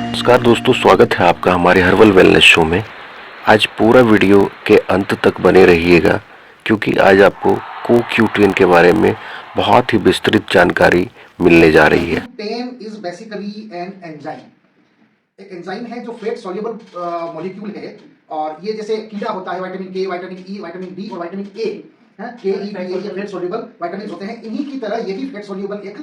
नमस्कार दोस्तों, स्वागत है आपका हमारे हर्बल वेलनेस शो में। आज पूरा वीडियो के अंत तक बने रहिएगा क्योंकि आज आपको CoQ10 के बारे में बहुत ही विस्तृत जानकारी मिलने जा रही है। CoQ10 is basically an enzyme. एक एंजाइम है जो फेट सॉल्युबल मॉलिक्यूल है और ये जैसे कीड़ा होता है, विटामिन के, विटामिन ई, विटामिन डी और विटामिन ए, के ई ये फेट सॉल्युबल विटामिन होते हैं। इन्हीं की तरह ये भी फेट सॉल्युबल एक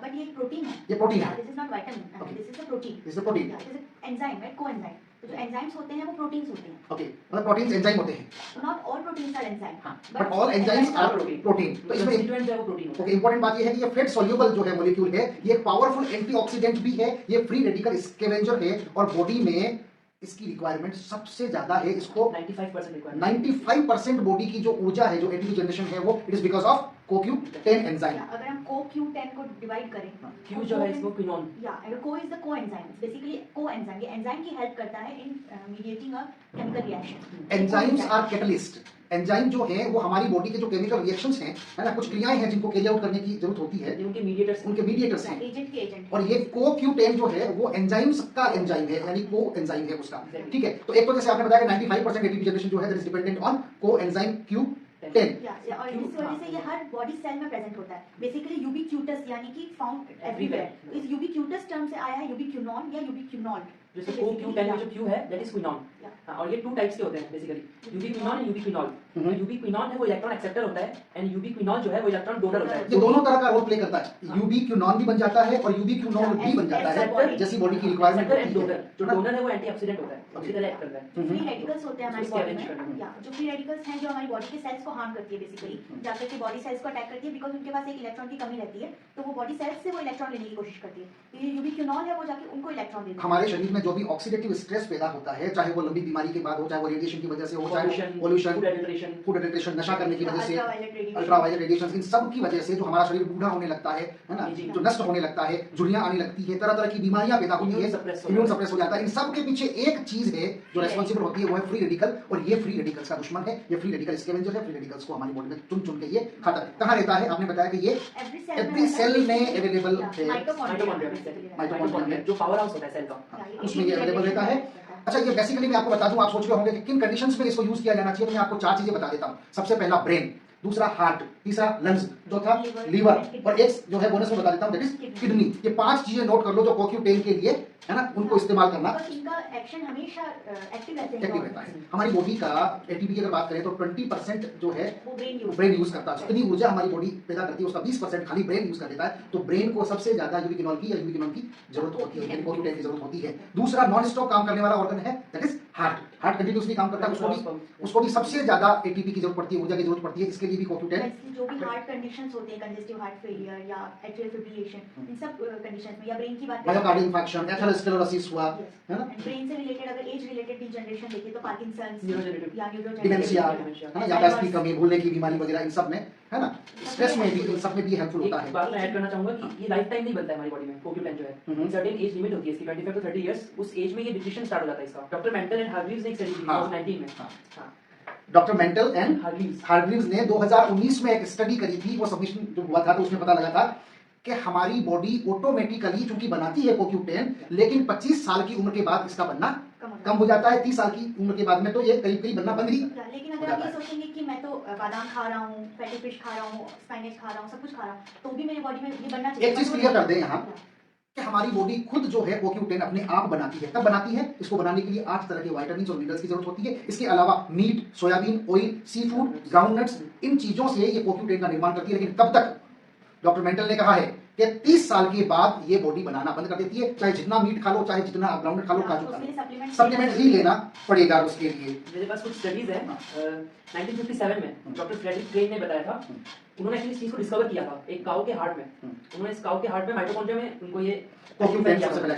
बट ये प्रोटीन है। ये प्रोटीन है। This is not vitamin, this is a protein. This is a protein. This is enzyme, right? Coenzyme. तो जो एंजाइम्स होते हैं वो प्रोटीन्स होते हैं। ओके, मतलब प्रोटीन्स एंजाइम होते हैं। Not all proteins are enzyme, but all enzymes are protein. तो इसमें ओके, इंपॉर्टेंट बात ये है कि ये फेट सॉल्युबल जो है मॉलिक्यूल है, ये एक पावरफुल एंटीऑक्सीडेंट भी है, ये फ्री रेडिकल स्कैवेंजर है और बॉडी में इसकी रिक्वायरमेंट सबसे ज्यादा है। इसको 95% बॉडी की जो ऊर्जा है, जो एटीपी जनरेशन है, वो it is because of CoQ10 enzyme. अगर हम CoQ10 को डिवाइड करें, Q जो है इसको क्विनोन, अगर Co is the coenzyme, basically coenzyme, ये एंजाइम की हेल्प करता है in mediating a chemical reaction. Enzymes are catalyst. Enzyme जो है वो हमारी बॉडी के जो केमिकल रिएक्शंस हैं, है ना, कुछ क्रियाएं हैं जिनको कैरी आउट करने की जरूरत होती है, उनके मीडिएटर्स हैं। एजेंट के एजेंट। और ये CoQ10 जो है वो एंजाइम्स का एंजाइम है, यानी को एंजाइम है उसका। ठीक है, तो एक तो जैसे आपने बताया कि 95% एटीपी जनरेशन जो है दैट इज डिपेंडेंट ऑन को एंजाइम Q10। और इस वजह से ये हर बॉडी सेल में प्रेजेंट होता है। बेसिकली यूबिक्यूटस यानी कि फाउंड एवरीवेयर। इस यूबिक्यूटस टर्म से आया है यूबिक्यूनॉन या यूबिक्यूनॉल। जैसे CoQ10 में जो Q है दैट इज क्विनोन। हां, और ये टू टाइप्स के होते हैं बेसिकली, यूबिक्विनॉन एंड यूबिक्विनॉल। जो यूबिक्विनॉन है वो इलेक्ट्रॉन एक्सेप्टर होता है एंड यूबिक्विनॉल जो है वो इलेक्ट्रॉन डोनर होता है। ये दोनों तरह का रोल प्ले करता है। यूबिक्विनॉन भी बन जाता है और यूबिक्विनॉल भी बन जाता है, जैसी बॉडी की रिक्वायरमेंट होती है। जो डोनर है वो एंटीऑक्सीडेंट होता है, उसकी तरह एक्ट करता है। फ्री रेडिकल्स होते हैं हमारी बॉडी में, या जो फ्री रेडिकल्स हैं जो हमारी बॉडी के सेल्स को हार्म करती है, बेसिकली जाकर के बॉडी सेल्स को अटैक करती है, बिकॉज उनके पास एक इलेक्ट्रॉन की कमी रहती है, तो वो बॉडी सेल्स से वो इलेक्ट्रॉन लेने की कोशिश करती है। तो ये यूबिक्विनॉल है, वो जाके उनको इलेक्ट्रॉन देता है। हमारे शरीर में जो भी ऑक्सीडेटिव स्ट्रेस पैदा होता है, चाहे वो लंबी बीमारी के बाद हो, चाहे वो रेडिएशन की वजह से हो, चाहे पोल्यूशन, फूड एडिल्ट्रेशन, नशा करने की वजह से, अल्ट्रावायलेट रेडिएशन, इन सब की वजह से जो हमारा शरीर बूढ़ा होने लगता है ना, जो नष्ट होने लगता है, झुर्रियां आने लगती है, तरह तरह की बीमारियां पैदा होती है, इम्यून सप्रेस हो जाता है। इन सब के पीछे एक चीज है जो रेस्पॉन्सिबल होती है, वो है फ्री रेडिकल। और ये फ्री रेडिकल्स का दुश्मन है, ये फ्री रेडिकल स्कैवेंजर है। फ्री रेडिकल्स को हमारी बॉडी में चुन चुन के ये खाता है। कहाँ रहता है? आपने बताया कि ये एवरी सेल में अवेलेबल है, माइटोकॉन्ड्रिया में जो पावर हाउस होता है सेल का, उसमें ये अवेलेबल रहता है। अच्छा, ये बेसिकली मैं आपको बता दूं, आप सोच रहे होंगे कि किन कंडीशंस में इसको यूज किया जाना चाहिए, तो मैं आपको 4 चीजें बता देता हूं। सबसे पहला ब्रेन, दूसरा हार्ट, तीसरा लंग्स, चौथा लीवर और एक जो है बोनस में बता देता हूं दैट इज किडनी। ये 5 चीजें नोट कर लो जो CoQ10 के लिए, है ना, उनको इस्तेमाल करना। इनका एक्शन हमेशा एक्टिव रहता है। हमारी बॉडी का एटीपी की अगर बात करें तो 20% जो है वो ब्रेन यूज करता है। जितनी ऊर्जा हमारी बॉडी पैदा करती है उसका 20% खाली ब्रेन यूज कर देता है। तो ब्रेन को सबसे ज्यादा यूबिक्विनॉल की जरूरत होती है, CoQ10 की जरूरत होती है। दूसरा नॉन स्टॉप काम करने वाला ऑर्गन है that is heart. Heart continuously काम करता है, उसको भी सबसे ज्यादा एटीपी की जरूरत पड़ती है, ऊर्जा की जरूरत पड़ती है। इसके लिए भी CoQ10, जो भी हार्ट कंडीशंस होते हैं, कंजेस्टिव हार्ट फेलियर या एट्रियल फिब्रिलेशन, इन सब कंडीशंस में, या ब्रेन की बात करें, मायोकार्डियल इंफार्क्शन, एथेरोस्क्लेरोसिस हुआ, है ना, ब्रेन से रिलेटेड अगर एज रिलेटेड डिजनरेशन देखें तो पार्किंसंस या डिमेंशिया, है ना, याददाश्त की कमी, भूलने की बीमारी वगैरह, इन सब में, है ना, स्ट्रेस में भी, इन सब में भी हेल्पफुल होता है। एक बात मैं ऐड करना चाहूंगा कि ये लाइफ टाइम नहीं बनता है हमारी बॉडी में। CoQ10 जो है सर्टेन एज लिमिट होती है इसकी, 25 to 30 इयर्स। उस एज में ये डिप्लीशन स्टार्ट हो जाता है इसका। डॉक्टर मेंटल एंड हार्ग्रीव्स ने एक स्टडी की 2019 में। हां, डॉक्टर मेंटल एंड हार्ग्रीव्स ने 2019 में एक स्टडी करी थी। वो सबमिशन जो हुआ था तो उसमें पता लगा था कि हमारी बॉडी ऑटोमेटिकली चूंकि बनाती है CoQ10, लेकिन 25 साल की उम्र के बाद इसका बनना कम हो जाता है। 30 साल की उम्र के बाद में तो ये करीब करीब बनना बंद ही। लेकिन अगर आप ये सोचेंगे कि मैं तो बादाम खा रहा हूँ, फैटी फिश खा रहा हूँ, स्पाइनेच खा रहा हूँ, सब कुछ खा रहा हूँ, तो भी मेरी बॉडी में ये बनना चाहिए। एक चीज क्लियर कर दें यहाँ कि हमारी बॉडी खुद जो है CoQ10 अपने आप बनाती है। कब बनाती है? इसको बनाने के लिए 8 तरह के विटामिन्स और मिनरल्स की जरूरत होती है। इसके अलावा meet, soybean oil, sea food, groundnuts, इन चीजों से ये CoQ10 का निर्माण करती है। लेकिन तब तक डॉक्टर मेंटल ने कहा है कि 30 साल के बाद ये बॉडी बनाना बंद कर देती है। चाहे जितना मीट खा लो, चाहे जितना ग्राउंडनट खा लो, काजू खा लो, सप्लीमेंट ही लेना पड़ेगा उसके लिए। मेरे पास कुछ स्टडीज है 1957 में डॉक्टर फ्रेडरिक क्रेन ने बताया था। उन्होंने एक्चुअली इस चीज को डिस्कवर किया था एक काऊ के हार्ट में। उन्होंने इस काऊ के हार्ट में माइटोकॉन्ड्रिया में उनको ये CoQ10 सबसे पहले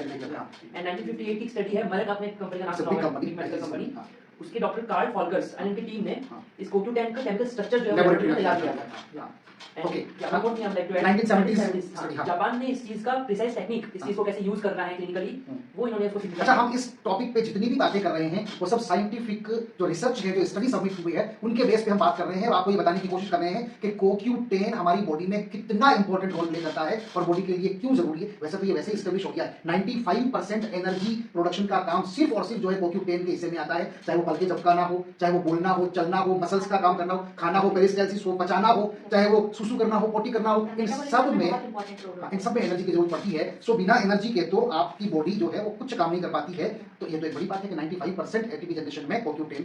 एंड 1958 की स्टडी है, मरक आपने कंपनी का नाम सुना होगा, मेडिकल कंपनी। उसके डॉक्टर कार्ल फॉल्कर्स और इनकी टीम ने हाँ। इस CoQ10 का केमिकल स्ट्रक्चर जो है लेबोरेटरी वो में तैयार तैयार किया किया था। था। ओके। जापान में हम लाइक 1970s हाँ, study, हाँ। जापान ने इस चीज का प्रिसाइज टेक्निक इस चीज को कैसे यूज करना है क्लिनिकली वो इन्होंने इसको सिखा अच्छा, हम इस टॉपिक पे जितनी भी बातें कर रहे हैं वो सब साइंटिफिक जो रिसर्च है, जो स्टडी सबमिट हुई है, उनके बेस पे हम बात कर रहे हैं और आपको ये बताने की कोशिश कर रहे हैं कि CoQ10 हमारी बॉडी में कितना इंपॉर्टेंट रोल प्ले करता है और बॉडी के लिए क्यों जरूरी है। वैसे तो ये वैसे एस्टेब्लिश हो गया है, 95% एनर्जी प्रोडक्शन का काम सिर्फ और सिर्फ जो है CoQ10 के हिस्से में आता है, चाहे वो पलके झपकाना हो, चाहे वो बोलना हो, चलना हो, मसल्स का काम करना हो, खाना हो, पेरिस्टाल्सिस हो, पचाना हो, चाहे वो सुसु करना हो, पोटी करना हो, इन सब में इन सब में एनर्जी की जरूरत पड़ती है। सो बिना एनर्जी के तो आपकी बॉडी जो है वो कुछ काम नहीं कर पाती है। तो ये तो एक बड़ी बात है कि 95% एटीपी जनरेशन में CoQ10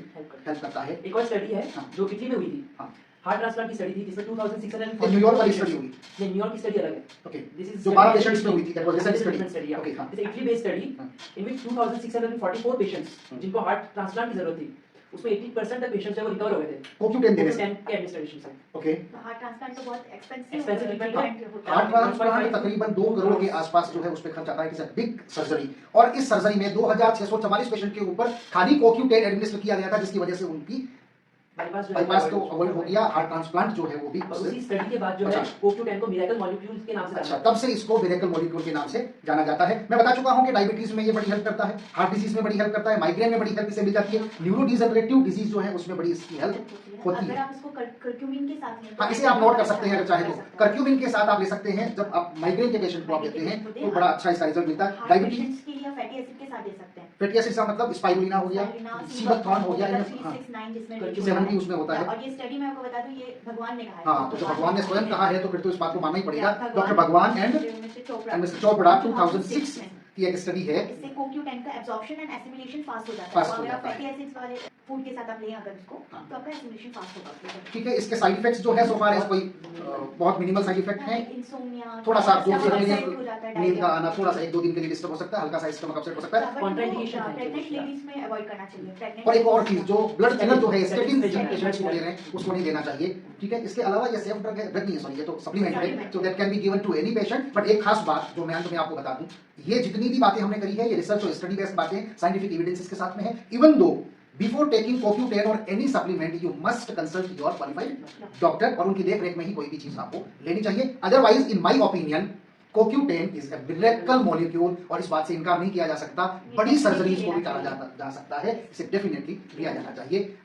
हेल्प करता है। एक और स्टडी है हाँ। जो इटली में हुई थी, हाँ। हार्ट ट्रांसप्लांट की स्टडी थी जिसमें 2600 और न्यूयॉर्क वाली स्टडी हुई। ये न्यूयॉर्क की स्टडी अलग है। ओके, This is जो 12 पेशेंट्स में हुई थी, that was recent study. Study Okay, हाँ। दिस इटली बेस्ड स्टडी हाँ। इन व्हिच 2644 पेशेंट्स जिनको हार्ट ट्रांसप्लांट की जरूरत थी उसमें 80% तक पेशेंट्स है वो रिकवर हो गए थे CoQ10 देने से। CoQ10 के एडमिनिस्ट्रेशन से। ओके, हार्ट ट्रांसप्लांट तो बहुत Expensive एक्सपेंसिव treatment है। हार्ट ट्रांसप्लांट तकरीबन 2 करोड़ के आसपास जो है उस पे खर्च आता है। इट्स अ बिग सर्जरी और इस सर्जरी में 2644 पेशेंट के ऊपर खाली CoQ10 एडमिनिस्टर किया गया था, जिसकी वजह से उनकी बाईपास तो अवॉइड हो गया। हार्ट ट्रांसप्लांट जो है वो भी और उसी स्टडी के बाद जो है अच्छा। CoQ10 को मिरेकल मॉलिक्यूल्स के नाम से अच्छा, जाना तब से इसको मिरेकल मॉलिक्यूल के नाम से जाना जाता है। मैं बता चुका हूं कि डायबिटीज में ये बड़ी हेल्प करता है, हार्ट डिजीज में बड़ी हेल्प करता है, माइग्रेन में बड़ी हेल्प इसे मिल जाती है, न्यूरोडिजनरेटिव डिजीज जो है उसमें बड़ी इसकी हेल्प होती अगर है। आप इसको कर्क्यूमिन के साथ लें हाँ, इसे आप नोट कर सकते हैं अगर चाहे तो। कर्क्यूमिन के साथ आप ले सकते हैं। जब आप माइग्रेन के पेशेंट को आप देते हैं तो बड़ा अच्छा इसका रिजल्ट मिलता है। डायबिटीज, डायबिटीज के लिए फैटी एसिड के साथ दे सकते हैं। फैटी एसिड का मतलब स्पाइरुलिना हो गया, सीबकथॉर्न हो गया, हाँ, 369 जिसमें 70 उसमें होता है। और ये स्टडी मैं आपको बता दूं ये भगवान ने कहा है। हाँ, तो जब भगवान ने स्वयं कहा है तो फिर तो इस बात को मानना ही पड़ेगा। भगवान डॉक्टर भगवान एंड मिस्टर चोपड़ा 2006 में। की एक स्टडी है। इससे CoQ10 का एब्जॉर्प्शन एंड एसिमिलेशन फास्ट हो जाता है। फास्ट तो हो अगर आप जाता है। फैटी एसिड्स वाले फूड के साथ आप लें अगर इसको हाँ। तो आपका एसिमिलेशन फास्ट होगा। ठीक है, इसके साइड इफेक्ट्स जो है सो फार कोई बहुत मिनिमल साइड इफेक्ट है। इंसोम्निया थोड़ा सा जो नींद नींद का आना थोड़ा सा 1-2 दिन के लिए डिस्टर्ब हो सकता है, हल्का सा स्टमक अपसेट हो सकता है। Contraindication है। प्रेग्नेंट लेडीज में अवॉइड करना चाहिए। प्रेग्नेंट और एक और चीज जो ब्लड थिनर जो है स्टेटिन Statin पेशेंट्स को दे रहे हैं उसको नहीं देना चाहिए। ठीक है, इसके अलावा ये सेफ ड्रग है, ड्रग नहीं है, सॉरी, ये तो सप्लीमेंट है, so that can be given to any patient. But एक खास बात जो मैं अंत में आपको बता दूं, ये जितनी भी बातें हमने करी है ये रिसर्च और स्टडी बेस्ड बातें, साइंटिफिक एविडेंसेस के साथ में है। Even though before taking CoQ10 और any supplement you must consult your qualified doctor और उनकी देख रेख में ही कोई भी चीज आपको लेनी चाहिए। Otherwise in my opinion CoQ10 is a miracle molecule और इस बात से इनकार नहीं किया जा सकता। बड़ी सर्जरीज को भी टाला जा सकता है, इसे डेफिनेटली लिया जाना चाहिए।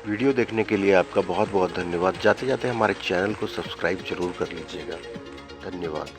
वीडियो देखने के लिए आपका बहुत बहुत धन्यवाद। जाते जाते हमारे चैनल को सब्सक्राइब जरूर कर लीजिएगा। धन्यवाद।